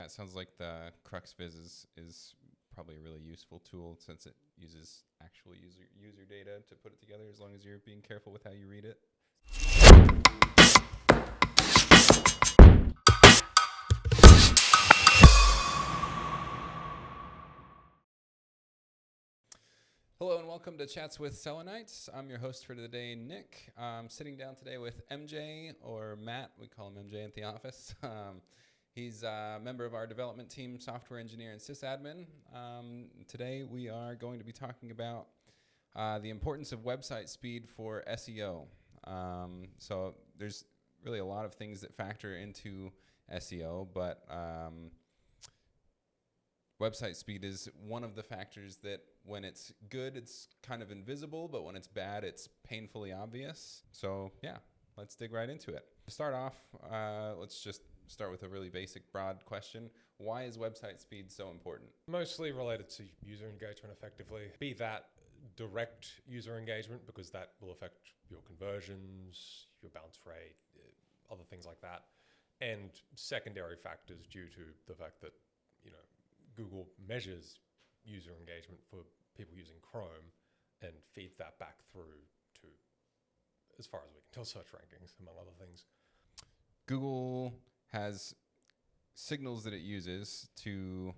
it sounds like the CruxViz is probably a really useful tool since it uses actual user data to put it together, as long as you're being careful with how you read it. Hello and welcome to Chats with Selenites. I'm your host for today, Nick. I'm sitting down today with MJ, or Matt. We call him MJ at the office. He's a member of our development team, software engineer and sysadmin. Today we are going to be talking about the importance of website speed for SEO. So there's really a lot of things that factor into SEO, but website speed is one of the factors that when it's good, it's kind of invisible, but when it's bad, it's painfully obvious. So yeah, let's dig right into it. To start off, let's just start with a really basic, broad question. Why is website speed so important? Mostly related to user engagement effectively. Be that direct user engagement, because that will affect your conversions, your bounce rate, other things like that. And secondary factors due to the fact that, Google measures user engagement for people using Chrome and feeds that back through to, as far as we can tell, search rankings, among other things. Google has signals that it uses to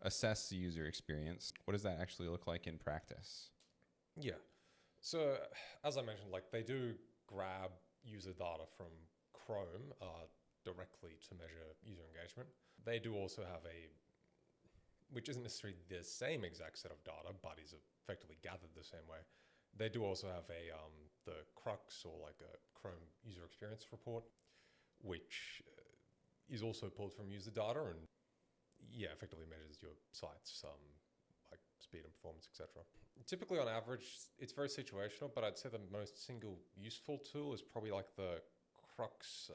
assess the user experience. What does that actually look like in practice? Yeah. So as I mentioned, they do grab user data from Chrome directly to measure user engagement. They do also have which isn't necessarily the same exact set of data, but is effectively gathered the same way. They do also have the Crux, or a Chrome user experience report, which is also pulled from user data and effectively measures your site's speed and performance, etc. Typically, on average, it's very situational, but I'd say the most single useful tool is probably the Crux,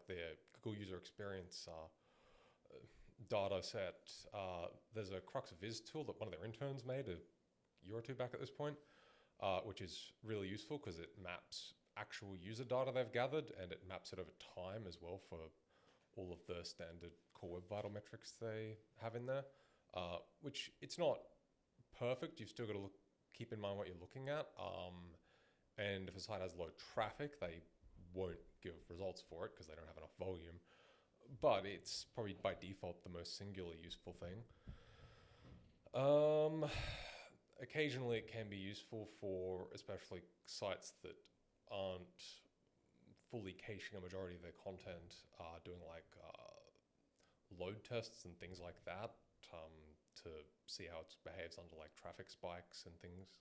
the Google user experience data set. There's a CruxViz tool that one of their interns made a year or two back at this point, which is really useful because it maps actual user data they've gathered, and it maps it over time as well for all of the standard core web vital metrics they have in there, which it's not perfect. You've still got to keep in mind what you're looking at. And if a site has low traffic, they won't give results for it because they don't have enough volume. But it's probably by default the most singularly useful thing. Occasionally it can be useful for especially sites that aren't fully caching a majority of their content, doing load tests and things like that, to see how it behaves under traffic spikes and things.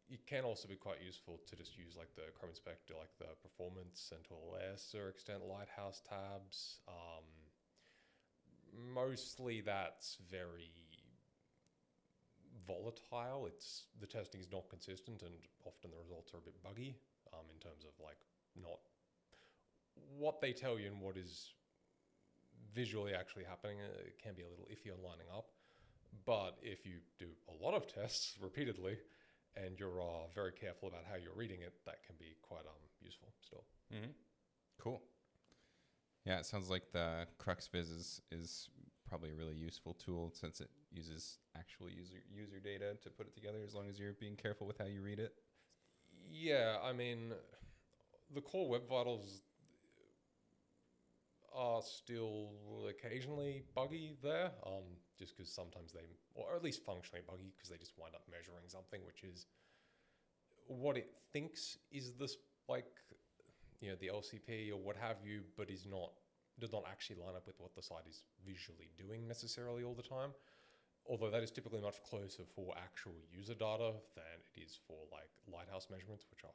It can also be quite useful to just use the Chrome Inspector, the performance, and to a lesser extent Lighthouse tabs. Mostly that's very volatile. The testing is not consistent, and often the results are a bit buggy in terms of not what they tell you and what is visually actually happening. It can be a little iffy on lining up. But if you do a lot of tests repeatedly, and you're very careful about how you're reading it, that can be quite useful still. Mm-hmm. Cool. Yeah, it sounds like the CruxViz is probably a really useful tool since it uses actual user data to put it together, as long as you're being careful with how you read it. Yeah, I mean, the core web vitals are still occasionally buggy there, just because sometimes or at least functionally buggy, because they just wind up measuring something which is what it thinks is this, the LCP or what have you, but does not actually line up with what the site is visually doing necessarily all the time. Although that is typically much closer for actual user data than it is for Lighthouse measurements, which are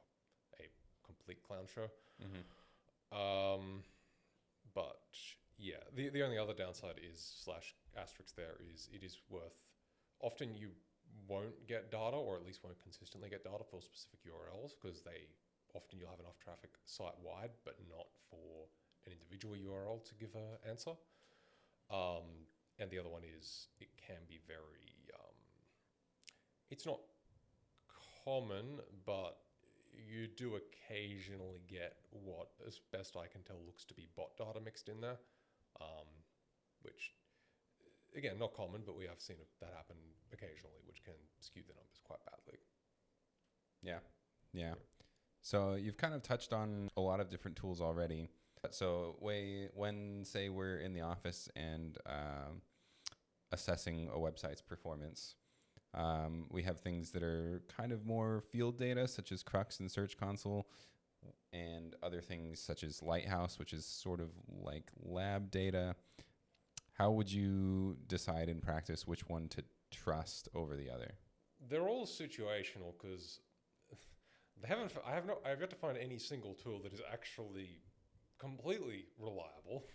a complete clown show. Mm-hmm. But yeah, the only other downside is ** there is it is worth, often you won't get data, or at least won't consistently get data for specific URLs, because often you'll have enough traffic site-wide, but not for an individual URL to give an answer. And the other one is it can be very, it's not common, but you do occasionally get what, as best I can tell, looks to be bot data mixed in there, which, again, not common, but we have seen that happen occasionally, which can skew the numbers quite badly. Yeah. So you've kind of touched on a lot of different tools already. So when say we're in the office and assessing a website's performance, we have things that are kind of more field data, such as Crux and Search Console, and other things such as Lighthouse, which is sort of like lab data. How would you decide in practice which one to trust over the other? They're all situational because I have yet to find any single tool that is actually completely reliable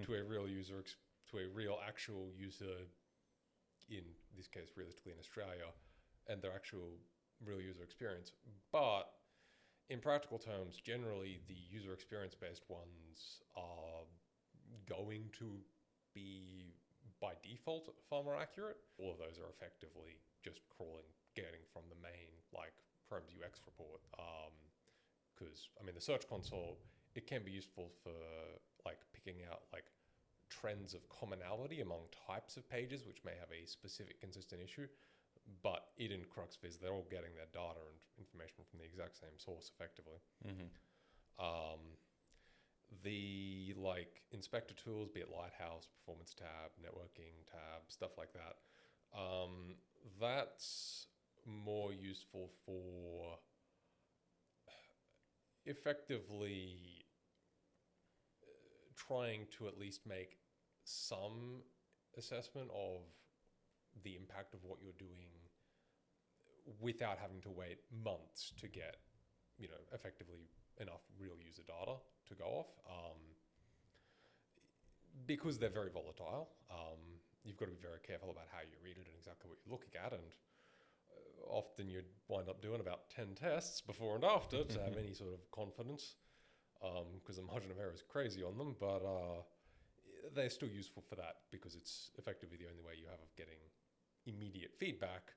to a real user, to a real actual user, in this case, realistically in Australia, and their actual real user experience. But in practical terms, generally the user experience based ones are going to be by default far more accurate. All of those are effectively just crawling, getting from the main like Chrome's UX report. Because the Search Console, it can be useful for like picking out like trends of commonality among types of pages, which may have a specific consistent issue. But it and CruxViz, they're all getting their data and information from the exact same source effectively. The like inspector tools, be it Lighthouse, Performance tab, Networking tab, stuff like that, that's more useful for effectively trying to at least make some assessment of the impact of what you're doing without having to wait months to get, effectively enough real user data to go off. Because they're very volatile, you've got to be very careful about how you read it and exactly what you're looking at, and often you'd wind up doing about 10 tests before and after to have any sort of confidence, because the margin of error is crazy on them, but they're still useful for that because it's effectively the only way you have of getting immediate feedback,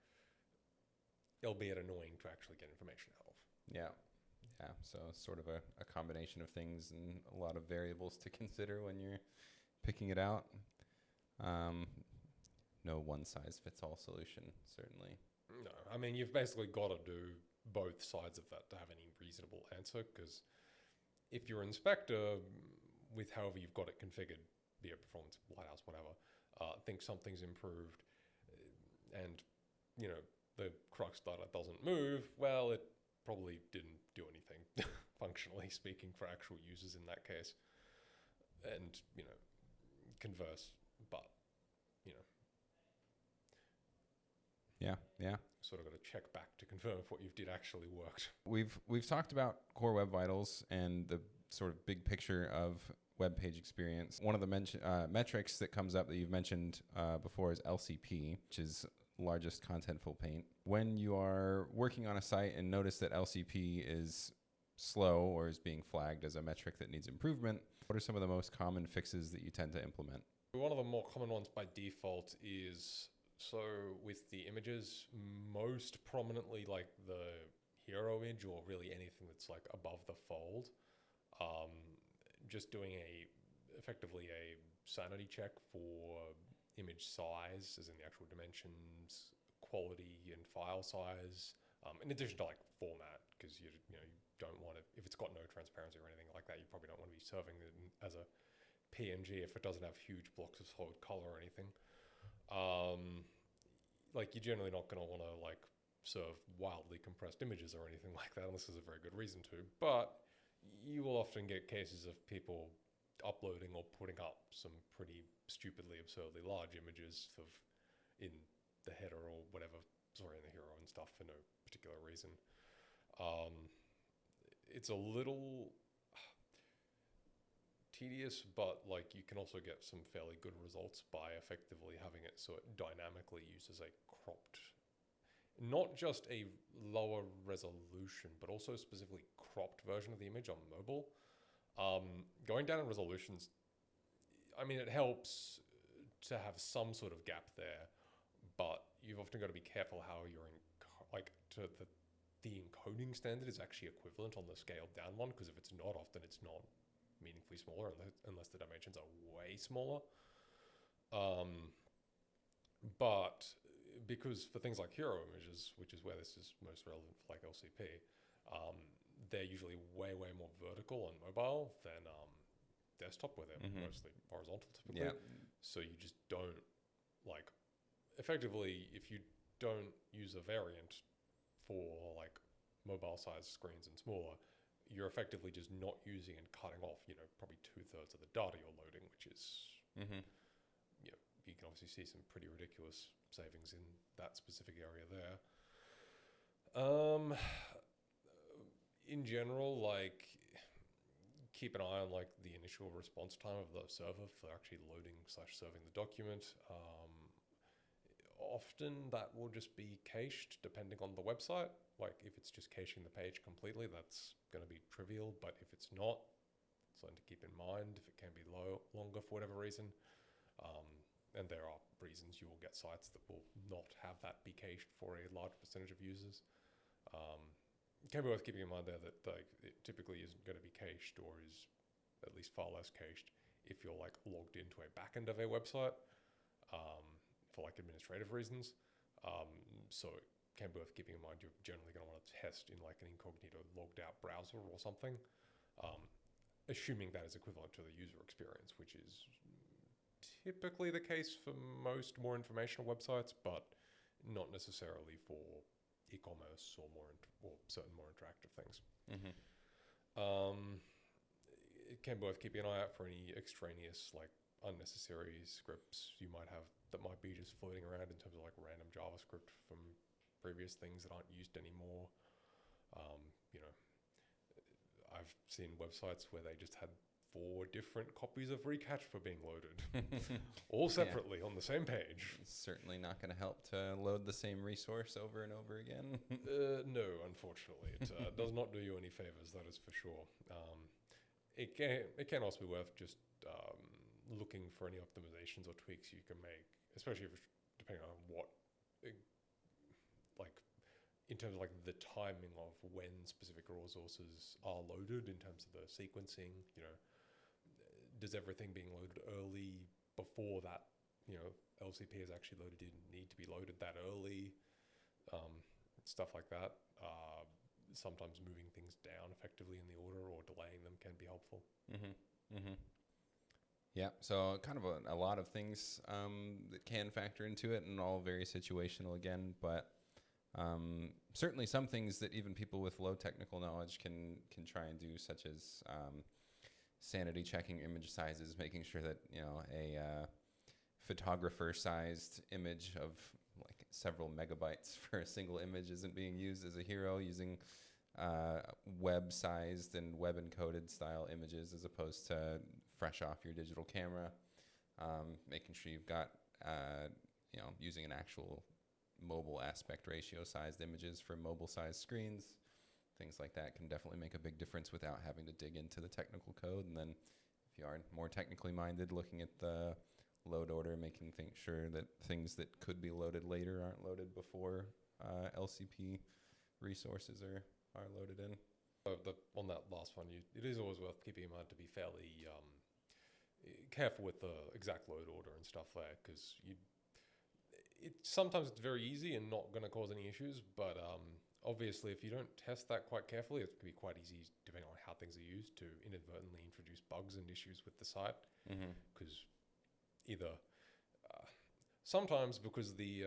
albeit annoying to actually get information out of. Yeah. So sort of a combination of things and a lot of variables to consider when you're picking it out. No one size fits all solution, certainly. No, you've basically got to do both sides of that to have any reasonable answer, because if your inspector, with however you've got it configured, be it Performance, Lighthouse, whatever, thinks something's improved and, the Crux data doesn't move, well, it probably didn't do anything, functionally speaking, for actual users in that case. And, converse, but, Yeah. Sort of got to check back to confirm if what you did actually worked. We've talked about Core Web Vitals and the sort of big picture of web page experience. One of the metrics that comes up that you've mentioned before is LCP, which is largest contentful paint. When you are working on a site and notice that LCP is slow or is being flagged as a metric that needs improvement, what are some of the most common fixes that you tend to implement? One of the more common ones by default is, so with the images, most prominently like the hero image or really anything that's like above the fold, just doing effectively a sanity check for image size, as in the actual dimensions, quality, and file size, in addition to like format, because you don't want to, if it's got no transparency or anything like that, you probably don't want to be serving it as a PNG if it doesn't have huge blocks of solid color or anything. Like, you're generally not going to want to like serve wildly compressed images or anything like that unless there's a very good reason to, but you will often get cases of people uploading or putting up some pretty stupidly, absurdly large images in the header or whatever, in the hero and stuff for no particular reason. It's a little tedious, but like you can also get some fairly good results by effectively having it so it dynamically uses a cropped, not just a lower resolution, but also specifically cropped version of the image on mobile. Going down in resolutions, it helps to have some sort of gap there, but you've often got to be careful how you're the encoding standard is actually equivalent on the scaled down one, because if it's not, often it's not meaningfully smaller unless the dimensions are way smaller. But because for things like hero images, which is where this is most relevant for like LCP, they're usually way more vertical on mobile than desktop, where they're mostly horizontal typically. So you just don't, like, effectively, if you don't use a variant for like mobile sized screens and smaller, you're effectively just not using and cutting off, probably 2/3 of the data you're loading, which is, you can obviously see some pretty ridiculous savings in that specific area there. In general, like, keep an eye on like the initial response time of the server for actually loading/serving the document. Often that will just be cached depending on the website. Like if it's just caching the page completely, that's going to be trivial. But if it's not, something to keep in mind. If it can be longer for whatever reason, and there are reasons you will get sites that will not have that be cached for a large percentage of users. It can be worth keeping in mind there that it typically isn't going to be cached, or is at least far less cached, if you're like logged into a backend of a website for like administrative reasons. So it can be worth keeping in mind you're generally going to want to test in like an incognito logged out browser or something, assuming that is equivalent to the user experience, which is typically the case for most more informational websites, but not necessarily for e-commerce or certain more interactive things. It can be worth keeping an eye out for any extraneous, like unnecessary scripts you might have that might be just floating around in terms of like random JavaScript from previous things that aren't used anymore. I've seen websites where they just had 4 different copies of Recatch for being loaded, all separately on the same page. It's certainly not going to help to load the same resource over and over again. No, unfortunately. It does not do you any favors, that is for sure. It can also be worth just looking for any optimizations or tweaks you can make, especially depending on what, like, in terms of like the timing of when specific resources are loaded, in terms of the sequencing, does everything being loaded early before that, LCP is actually loaded, didn't need to be loaded that early, stuff like that. Sometimes moving things down effectively in the order or delaying them can be helpful. Yeah, so kind of a lot of things that can factor into it, and all very situational again, but certainly some things that even people with low technical knowledge can try and do, such as sanity checking image sizes, making sure that a photographer-sized image of like several megabytes for a single image isn't being used as a hero, using web-sized and web-encoded style images as opposed to fresh off your digital camera. Making sure you've got using an actual mobile aspect ratio sized images for mobile sized screens. Things like that can definitely make a big difference without having to dig into the technical code. And then if you are more technically minded, looking at the load order, making sure that things that could be loaded later aren't loaded before LCP resources are loaded in. On that last one, it is always worth keeping in mind to be fairly careful with the exact load order and stuff there, because sometimes it's very easy and not going to cause any issues, but obviously if you don't test that quite carefully, it can be quite easy, depending on how things are used, to inadvertently introduce bugs and issues with the site. Because either sometimes because the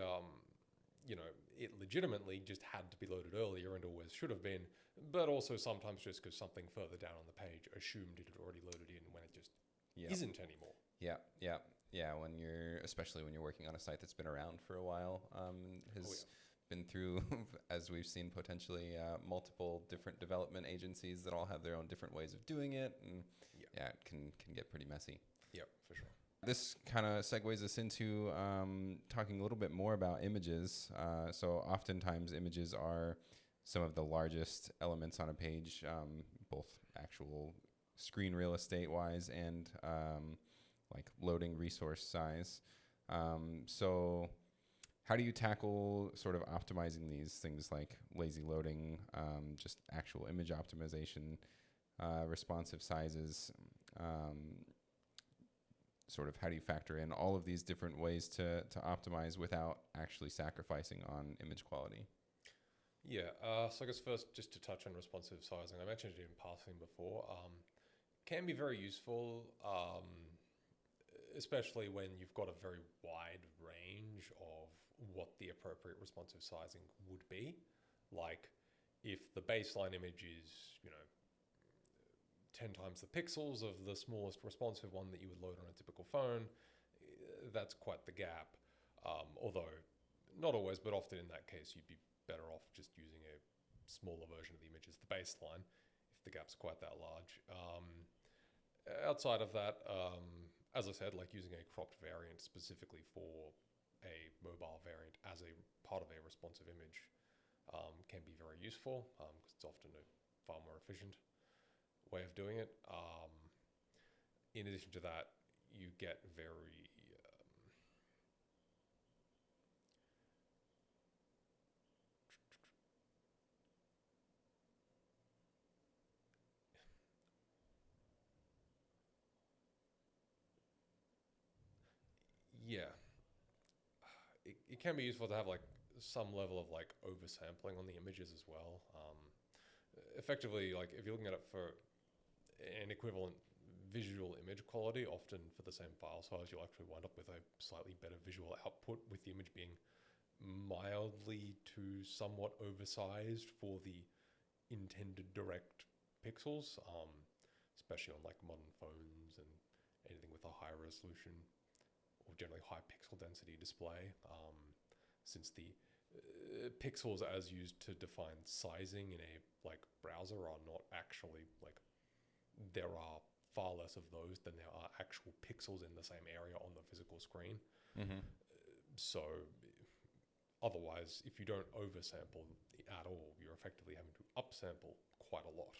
it legitimately just had to be loaded earlier and always should have been, but also sometimes just because something further down on the page assumed it had already loaded in when it just isn't anymore. Yeah, especially when you're working on a site that's been around for a while, been through, as we've seen, potentially multiple different development agencies that all have their own different ways of doing it, and it can get pretty messy. Yeah, for sure. This kind of segues us into talking a little bit more about images. So oftentimes images are some of the largest elements on a page, both actual screen real estate wise and like loading resource size. So how do you tackle sort of optimizing these things like lazy loading, just actual image optimization, responsive sizes, sort of how do you factor in all of these different ways to optimize without actually sacrificing on image quality? Yeah, so I guess first, just to touch on responsive sizing, I mentioned it in passing before, can be very useful, especially when you've got a very wide range of what the appropriate responsive sizing would be. Like if the baseline image is, 10 times the pixels of the smallest responsive one that you would load on a typical phone, that's quite the gap. Although not always, but often in that case, you'd be better off just using a smaller version of the image as the baseline if the gap's quite that large. Outside of that, as I said, like using a cropped variant specifically for a mobile variant as a part of a responsive image can be very useful because it's often a far more efficient way of doing it. In addition to that, you get very it can be useful to have like some level of like oversampling on the images as well. Effectively, like if you're looking at it for an equivalent visual image quality, often for the same file size, you'll actually wind up with a slightly better visual output with the image being mildly to somewhat oversized for the intended direct pixels, especially on like modern phones and anything with a high resolution or generally high pixel density display, since the pixels as used to define sizing in a like browser are not actually like, there are far less of those than there are actual pixels in the same area on the physical screen. Mm-hmm. So otherwise, if you don't oversample at all, you're effectively having to upsample quite a lot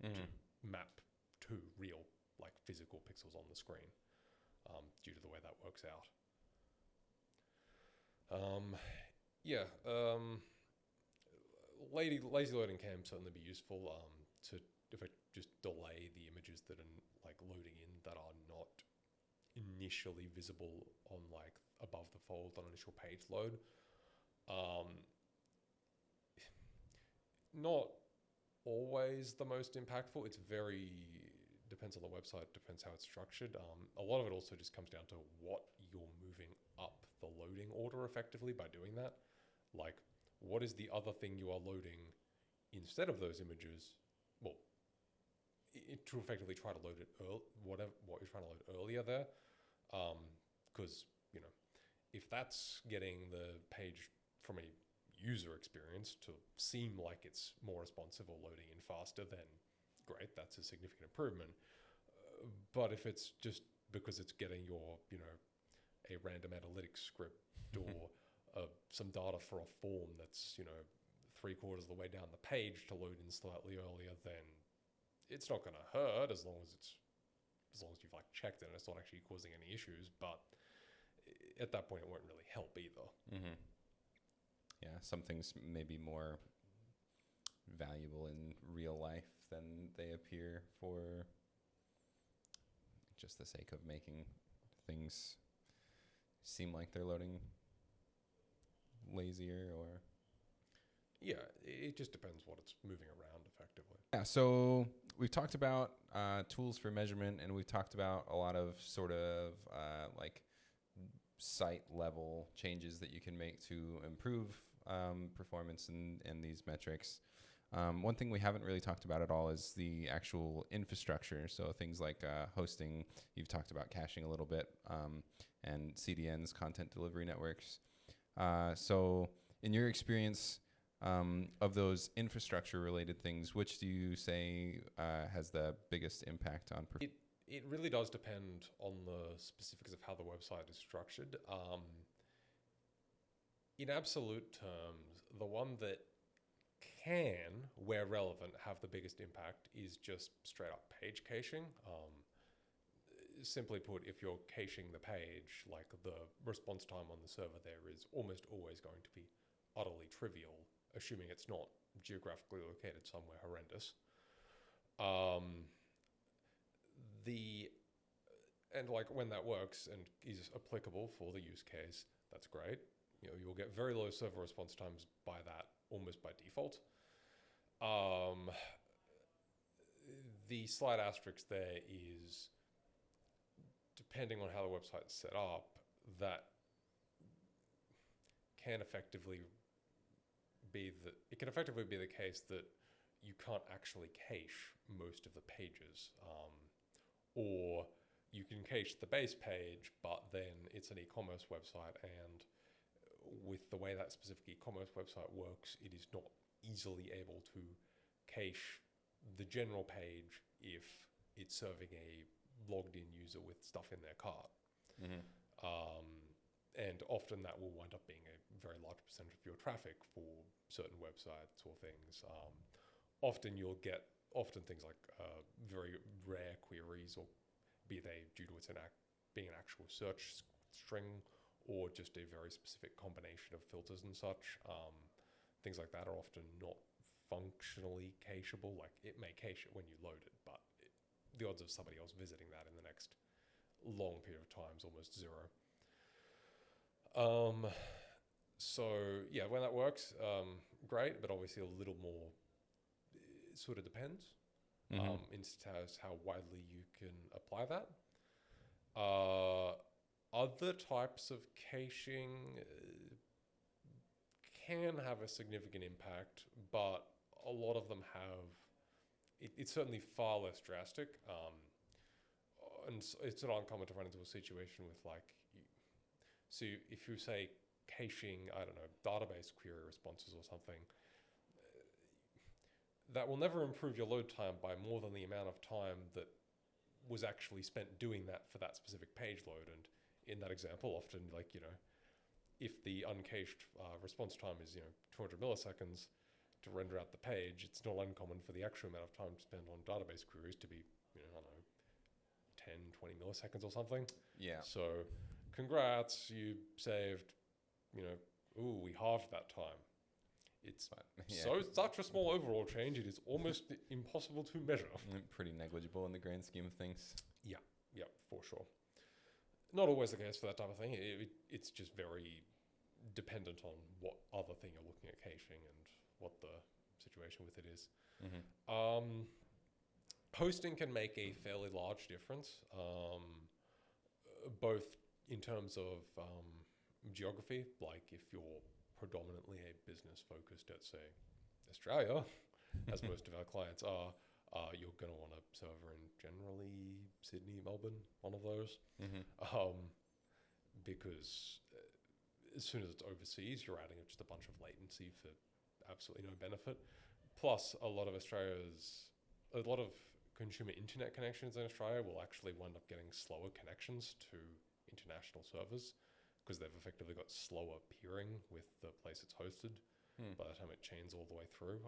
to map to real like physical pixels on the screen, due to the way that works out. Lazy loading can certainly be useful to just delay the images that are like loading in that are not initially visible on like above the fold on initial page load. Not always the most impactful. It's very depends on the website, depends how it's structured. A lot of it also just comes down to what you're moving up the loading order effectively by doing that. Like, what is the other thing you are loading instead of those images? Well, to effectively try to load it what you're trying to load earlier there, because if that's getting the page from a user experience to seem like it's more responsive or loading in faster, then great, that's a significant improvement. But if it's just because it's getting your a random analytics script or some data for a form that's 3/4 of the way down the page to load in slightly earlier, then it's not going to hurt as long as you've like checked it and it's not actually causing any issues. But at that point, it won't really help either. Mm-hmm. Yeah, some things may be more valuable in real life than they appear for just the sake of making things seem like they're loading lazier, or it just depends what it's moving around effectively. Yeah, so we've talked about tools for measurement, and we've talked about a lot of sort of like site level changes that you can make to improve performance and these metrics. One thing we haven't really talked about at all is the actual infrastructure. So things like hosting, you've talked about caching a little bit, and CDNs, content delivery networks. So in your experience of those infrastructure related things, which do you say has the biggest impact on performance? It really does depend on the specifics of how the website is structured. In absolute terms, the one that can, where relevant, have the biggest impact is just straight up page caching. simply put, if you're caching the page, like the response time on the server there is almost always going to be utterly trivial, assuming it's not geographically located somewhere horrendous. And like when that works and is applicable for the use case, that's great. You'll get very low server response times by that almost by default. The slight asterisk there is, depending on how the website's set up, that can effectively be the case that you can't actually cache most of the pages, or you can cache the base page, but then it's an e-commerce website, and with the way that specific e-commerce website works, it is not easily able to cache the general page if it's serving a logged in user with stuff in their cart. And often that will wind up being a very large percentage of your traffic for certain websites or things. Often you'll get things like very rare queries, or be they due to being an actual search string or just a very specific combination of filters and such. Things like that are often not functionally cacheable. Like, it may cache it when you load it, but the odds of somebody else visiting that in the next long period of time is almost zero. So yeah, when that works, great, but obviously a little more, it sort of depends as how widely you can apply that. Other types of caching can have a significant impact, but a lot of them have, it's certainly far less drastic. And it's not uncommon to run into a situation with so if you say caching, I don't know, database query responses or something, that will never improve your load time by more than the amount of time that was actually spent doing that for that specific page load. And in that example, often if the uncached response time is 200 milliseconds to render out the page, it's not uncommon for the actual amount of time spent on database queries to be, I don't know, 10, 20 milliseconds or something. Yeah. So congrats, you saved, we halved that time. It's such a small overall change, it is almost impossible to measure. Pretty negligible in the grand scheme of things. Yeah, for sure. Not always the case for that type of thing. It's just very dependent on what other thing you're looking at caching and what the situation with it is. Hosting can make a fairly large difference, both in terms of geography, like if you're predominantly a business focused at, say, Australia, as most of our clients are, you're going to want a server in generally Sydney, Melbourne, one of those. Because as soon as it's overseas, you're adding just a bunch of latency for absolutely no benefit. Plus, a lot of consumer internet connections in Australia will actually wind up getting slower connections to international servers, because they've effectively got slower peering with the place it's hosted by the time it chains all the way through.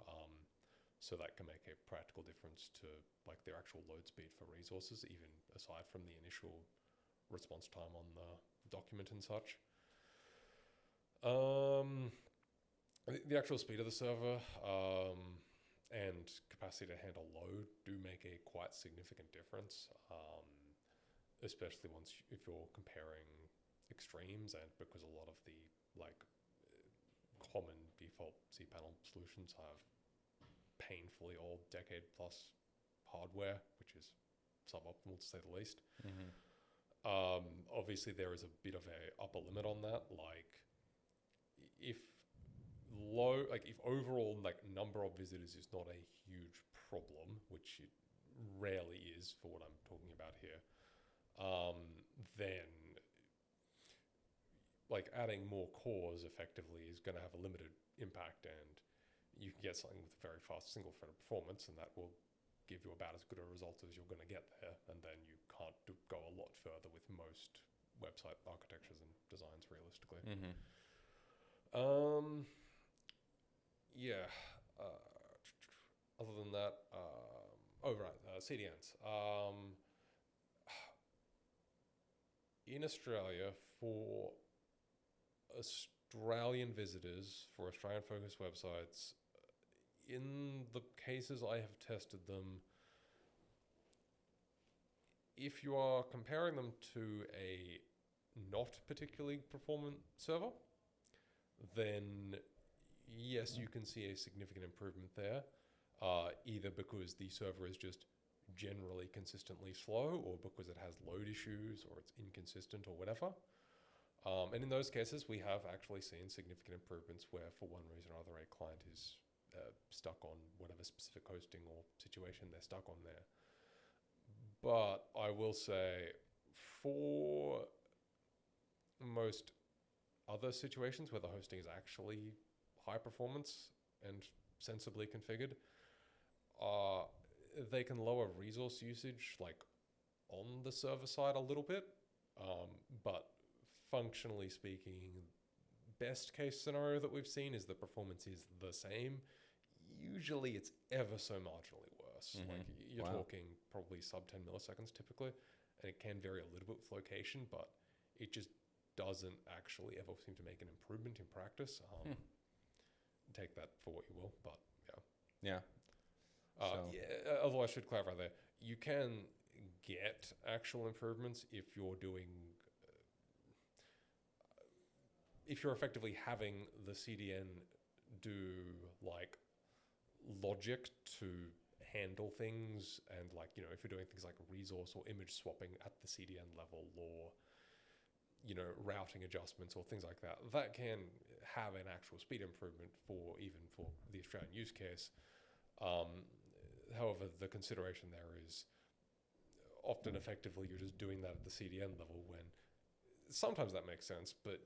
So that can make a practical difference to their actual load speed for resources, even aside from the initial response time on the document and such. The actual speed of the server and capacity to handle load do make a quite significant difference, especially if you're comparing extremes, and because a lot of the common default cPanel solutions have painfully old decade plus hardware, which is suboptimal to say the least. Obviously there is a bit of a upper limit on that. If overall number of visitors is not a huge problem, which it rarely is for what I'm talking about here, then adding more cores effectively is going to have a limited impact, and you can get something with a very fast single-threaded performance, and that will give you about as good a result as you're going to get there. And then you can't go a lot further with most website architectures and designs realistically. Other than that, CDNs. in Australia, for Australian visitors, for Australian focused websites, in the cases I have tested them, if you are comparing them to a not particularly performant server, then yes, you can see a significant improvement there, either because the server is just generally consistently slow, or because it has load issues, or it's inconsistent, or whatever. And in those cases, we have actually seen significant improvements where, for one reason or other, a client is stuck on whatever specific hosting or situation they're stuck on there. But I will say, for most other situations where the hosting is actually high performance and sensibly configured, they can lower resource usage like on the server side a little bit, but functionally speaking, best case scenario that we've seen is the performance is the same. Usually it's ever so marginally worse. Mm-hmm. Like you're talking probably sub 10 milliseconds typically, and it can vary a little bit with location, but it just doesn't actually ever seem to make an improvement in practice. Take that for what you will, but yeah. Although I should clarify there, you can get actual improvements if you're doing, if you're effectively having the CDN do like logic to handle things, and like, you know, if you're doing things like resource or image swapping at the CDN level, or, you know, routing adjustments or things like that, that can have an actual speed improvement for even for the Australian use case. However, the consideration there is often effectively you're just doing that at the CDN level, when sometimes that makes sense, but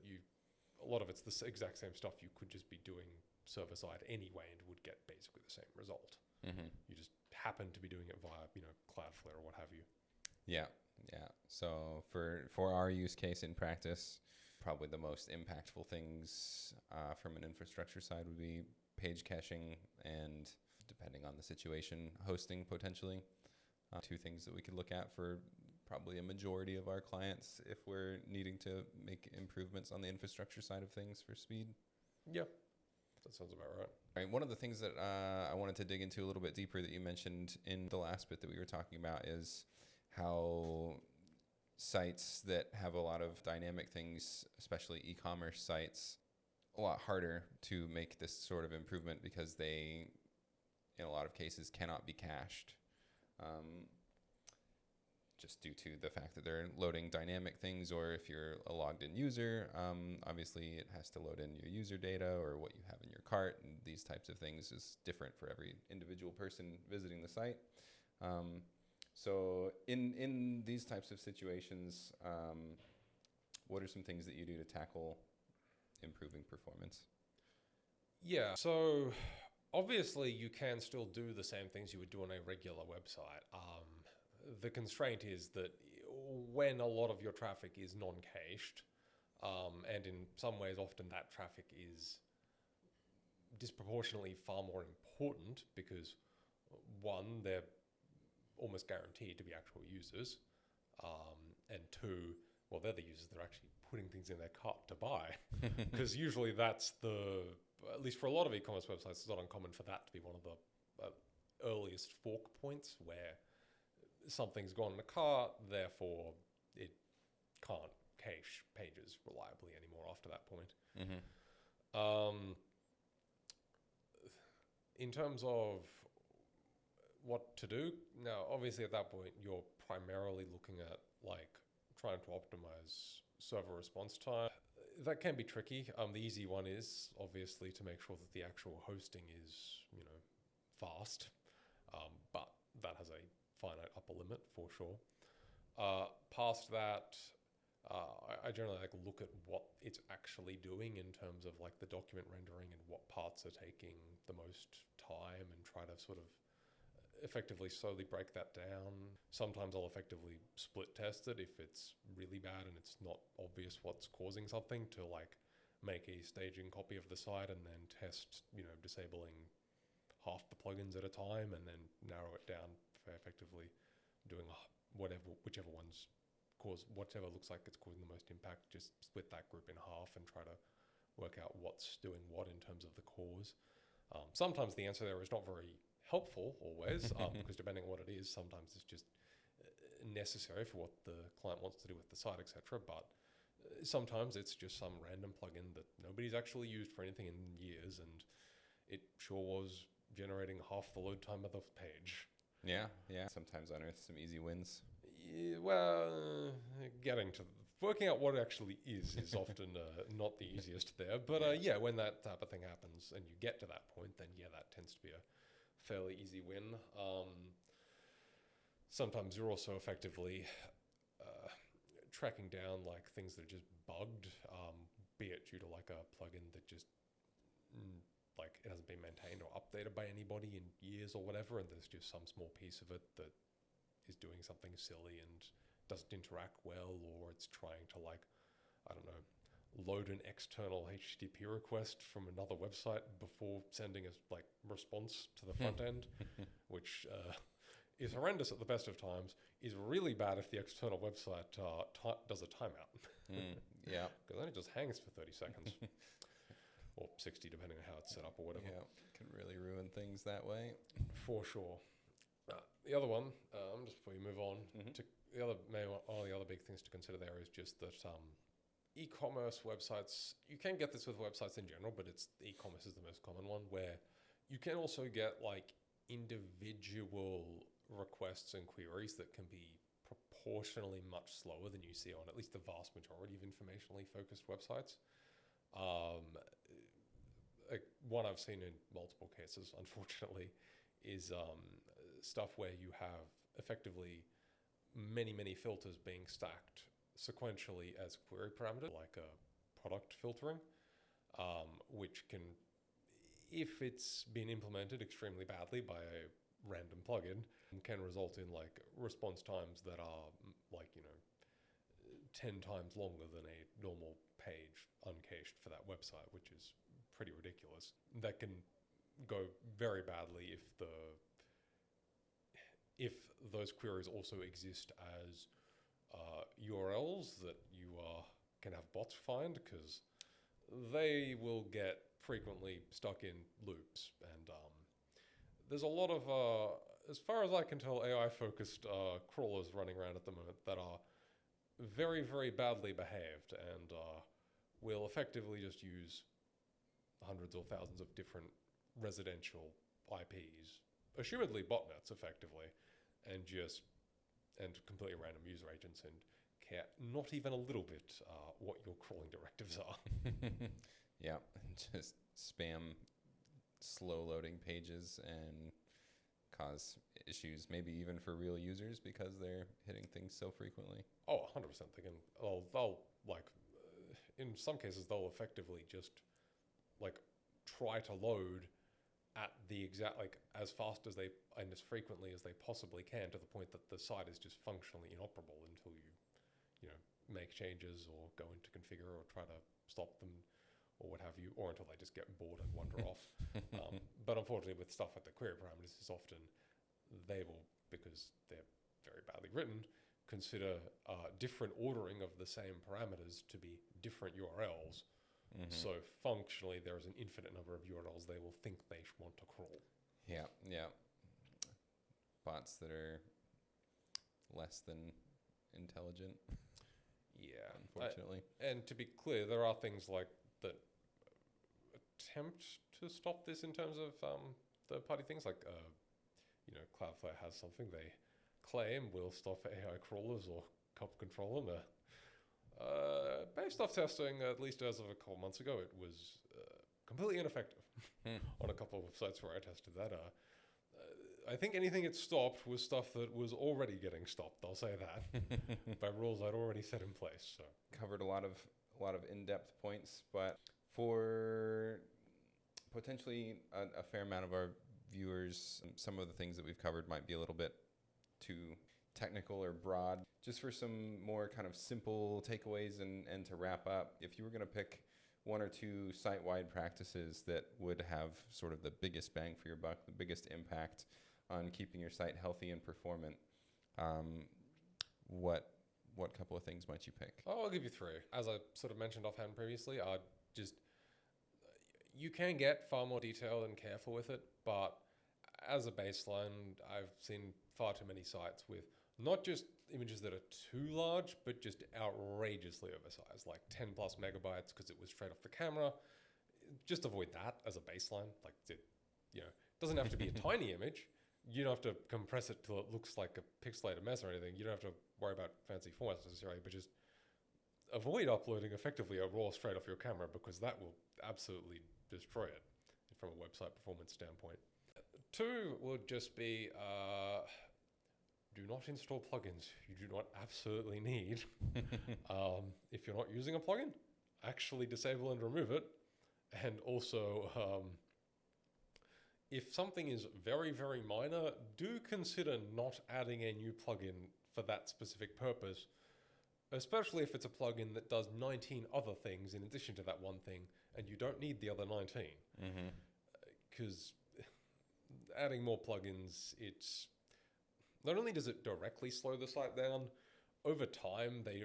a lot of it's the exact same stuff you could just be doing server side anyway and would get basically the same result. Mm-hmm. You just happen to be doing it via, you know, Cloudflare or what have you. Yeah. So for our use case in practice, probably the most impactful things from an infrastructure side would be page caching and, depending on the situation, hosting potentially. Two things that we could look at for probably a majority of our clients if we're needing to make improvements on the infrastructure side of things for speed. Yeah, that sounds about right. All right, one of the things that I wanted to dig into a little bit deeper that you mentioned in the last bit that we were talking about is how sites that have a lot of dynamic things, especially e-commerce sites, a lot harder to make this sort of improvement because they, in a lot of cases, cannot be cached. Just due to the fact that they're loading dynamic things, or if you're a logged in user, obviously it has to load in your user data or what you have in your cart, and these types of things is different for every individual person visiting the site. So in these types of situations, what are some things that you do to tackle improving performance? Yeah, so obviously you can still do the same things you would do on a regular website. The constraint is that when a lot of your traffic is non-cached, and in some ways often that traffic is disproportionately far more important because, one, they're almost guaranteed to be actual users, and two, well, they're the users that are actually putting things in their cart to buy. Because usually that's at least for a lot of e-commerce websites, it's not uncommon for that to be one of the earliest fork points where something's gone in the cart, therefore it can't cache pages reliably anymore after that point. Mm-hmm. In terms of what to do, now obviously at that point you're primarily looking at like trying to optimize server response time. That can be tricky. The easy one is obviously to make sure that the actual hosting is, you know, fast, but that has a finite upper limit for sure. Past that, I generally like look at what it's actually doing in terms of like the document rendering and what parts are taking the most time, and try to sort of effectively slowly break that down. Sometimes I'll effectively split test it if it's really bad and it's not obvious what's causing something, to like make a staging copy of the site and then test, you know, disabling half the plugins at a time, and then narrow it down for effectively doing whichever one's cause whatever looks like it's causing the most impact, just split that group in half and try to work out what's doing what in terms of the cause. Sometimes the answer there is not very helpful always, because depending on what it is, sometimes it's just necessary for what the client wants to do with the site, etc. But sometimes it's just some random plugin that nobody's actually used for anything in years, and it sure was generating half the load time of the page. Yeah. Sometimes unearth some easy wins. Yeah, well, working out what it actually is often not the easiest there. But when that type of thing happens and you get to that point, then that tends to be a fairly easy win. Sometimes you're also effectively tracking down like things that are just bugged, be it due to like a plugin that just like it hasn't been maintained or updated by anybody in years or whatever, and there's just some small piece of it that is doing something silly and doesn't interact well, or it's trying to like, I don't know, load an external HTTP request from another website before sending a like response to the front end, which is horrendous at the best of times, is really bad if the external website does a timeout. Yeah. Because then it just hangs for 30 seconds. Or 60, depending on how it's set up or whatever. Yeah, can really ruin things that way. For sure. The other one, just before you move on, to one of the other big things to consider there is just that e-commerce websites, you can get this with websites in general, but e-commerce is the most common one, where you can also get like individual requests and queries that can be proportionally much slower than you see on at least the vast majority of informationally focused websites. One I've seen in multiple cases, unfortunately, is stuff where you have effectively many filters being stacked sequentially as query parameters, like product filtering, which can, if it's been implemented extremely badly by a random plugin, can result in like response times that are like 10 times longer than a normal page uncached for that website, which is pretty ridiculous. That can go very badly if those queries also exist as URLs that you can have bots find, because they will get frequently stuck in loops. And there's a lot of, as far as I can tell, AI-focused crawlers running around at the moment that are very, very badly behaved and will effectively just use hundreds or thousands of different residential IPs, assumedly botnets effectively, and completely random user agents, and care not even a little bit what your crawling directives are. Yeah, just spam slow loading pages and cause issues, maybe even for real users, because they're hitting things so frequently. Oh, 100%. They'll in some cases, they'll effectively just like try to load at the exact, like as fast as they, and as frequently as they possibly can, to the point that the site is just functionally inoperable until you make changes or go into configure or try to stop them or what have you, or until they just get bored and wander off. But unfortunately with stuff like the query parameters, is often they will, because they're very badly written, consider different ordering of the same parameters to be different URLs. So functionally there is an infinite number of URLs they will think they want to crawl. Yeah. Bots that are less than intelligent. Yeah, unfortunately. And to be clear, there are things like that attempt to stop this in terms of third-party things, like Cloudflare has something they claim will stop AI crawlers or control them. Based off testing, at least as of a couple months ago, it was completely ineffective on a couple of sites where I tested that. I think anything it stopped was stuff that was already getting stopped, I'll say that, by rules I'd already set in place. So covered a lot of in-depth points, but for potentially a fair amount of our viewers, some of the things that we've covered might be a little bit too technical or broad. Just for some more kind of simple takeaways and to wrap up, if you were going to pick one or two site-wide practices that would have sort of the biggest bang for your buck, the biggest impact on keeping your site healthy and performant, what what couple of things might you pick? Oh, I'll give you three. As I sort of mentioned offhand previously, you can get far more detailed and careful with it, but as a baseline, I've seen far too many sites with not just images that are too large, but just outrageously oversized, like 10 plus megabytes because it was straight off the camera. Just avoid that as a baseline. Like, it doesn't have to be a tiny image. You don't have to compress it till it looks like a pixelated mess or anything. You don't have to worry about fancy formats necessarily, but just avoid uploading effectively a RAW straight off your camera, because that will absolutely destroy it from a website performance standpoint. Two would just be do not install plugins you do not absolutely need. If you're not using a plugin, actually disable and remove it. And also, if something is very, very minor, do consider not adding a new plugin for that specific purpose, especially if it's a plugin that does 19 other things in addition to that one thing, and you don't need the other 19. Because adding more plugins, it's not only does it directly slow the site down, over time they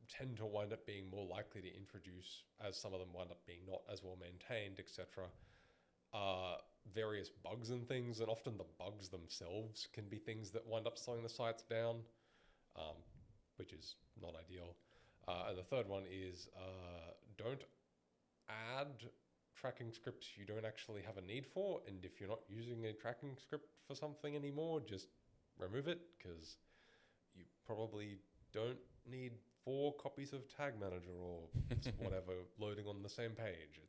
tend to wind up being more likely to introduce, as some of them wind up being not as well maintained, etc., various bugs and things, and often the bugs themselves can be things that wind up slowing the sites down, which is not ideal. And the third one is don't add tracking scripts you don't actually have a need for, and if you're not using a tracking script for something anymore, just remove it, because you probably don't need 4 copies of Tag Manager or whatever loading on the same page.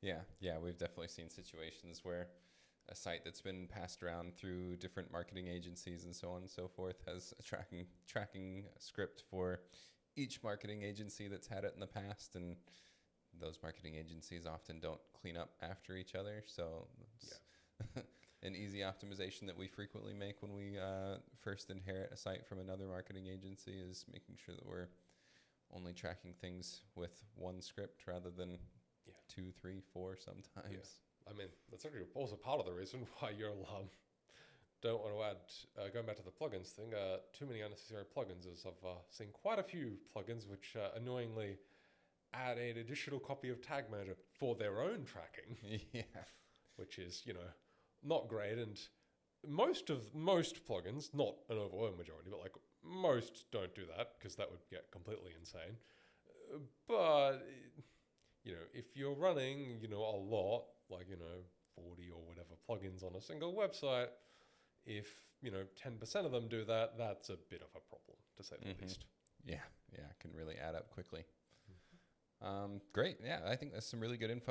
Yeah, we've definitely seen situations where a site that's been passed around through different marketing agencies and so on and so forth has a tracking script for each marketing agency that's had it in the past, and those marketing agencies often don't clean up after each other. So it's an easy optimization that we frequently make when we first inherit a site from another marketing agency is making sure that we're only tracking things with one script rather than 2, 3, 4 sometimes. Yeah. I mean, that's actually also part of the reason why you'll don't want to add, going back to the plugins thing, too many unnecessary plugins, as I've seen quite a few plugins which annoyingly add an additional copy of Tag Manager for their own tracking. Which is, not great. And most plugins, not an overwhelming majority, but like most don't do that, because that would get completely insane. But if you're running, a lot, like, 40 or whatever plugins on a single website, if, 10% of them do that, that's a bit of a problem, to say the least. Yeah, it can really add up quickly. Great. Yeah, I think that's some really good info